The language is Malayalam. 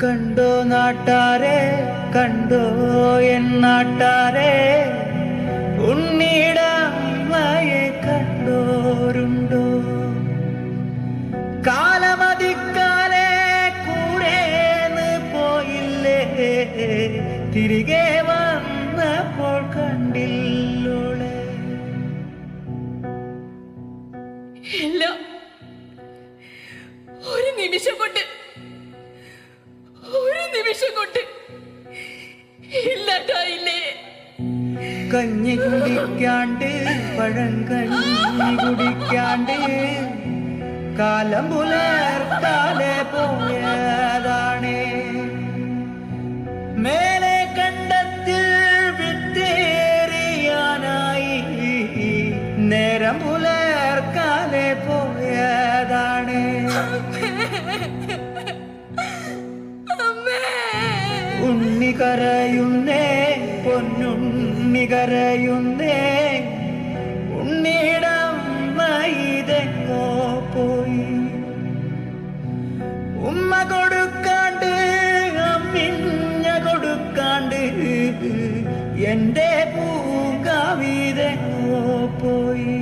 കണ്ടോ നാട്ടാരെ, കണ്ടോ എൻ നാട്ടാരെ, ഉണ്ണിയുടെ അമ്മയെ കണ്ടോരുണ്ടോ? കാലമതിക്കാലെ കൂടെന്ന് പോയില്ലേ, തിരികെ വന്നപ്പോൾ കണ്ടില്ലോളെ. എല്ലാം ഒരു നിമിഷം കൊണ്ട് ഇല്ലാതായില്ലേ? കഞ്ഞി കുടിക്കാണ്ട്, പഴം കഞ്ഞി കുടിക്കാണ്ട്, കാലം പുലർത്താലെ പോയതാണ്. മേലെ കണ്ടത്തിൽ വിത്തേറിയാനായി നേരം പുലർക്കാലെ പോയതാണ്. ഉണ്ണി കരയുന്നേ, പൊന്നുണ്ണി കരയുന്നേ, ഉണ്ണിയുടെ അമ്മ ഇതെങ്ങോ പോയി. ഉമ്മ കൊടുക്കാണ്ട്, അമ്മിഞ്ഞ കൊടുക്കാണ്ട്, എന്റെ പൂങ്കാവിതെങ്ങോ പോയി.